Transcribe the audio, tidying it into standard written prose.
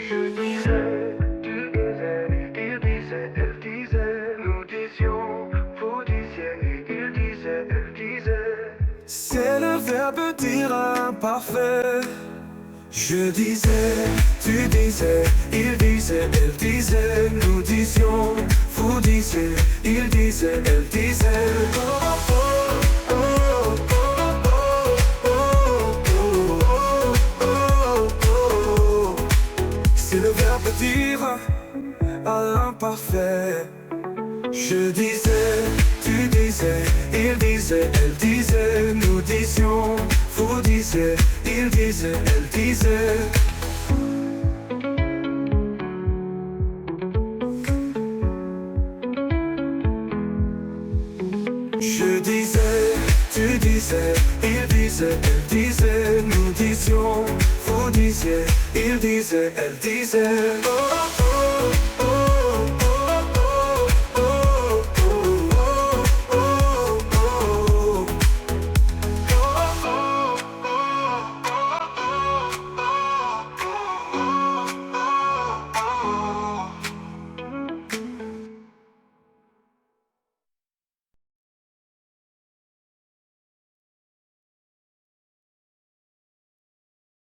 Je disais, tu disais, il disait, elle disait, nous disions, vous disiez, il disait, elle disait. C'est le verbe dire imparfait. Je disais, tu disais, il disait, elle disait, nous disions, vous disiez, il disait, elle disait. Oh, oh, oh, oh, oh, oh, oh, oh. C'est le verbe dire à l'imparfait. Je disais, tu disais, il disait, elle disait, nous disions, vous disiez, il disait, elle disait. Je disais, tu disais, il disait, elle disait, nous disions, vous disiez, il disait, elle disait. Oh, oh, oh.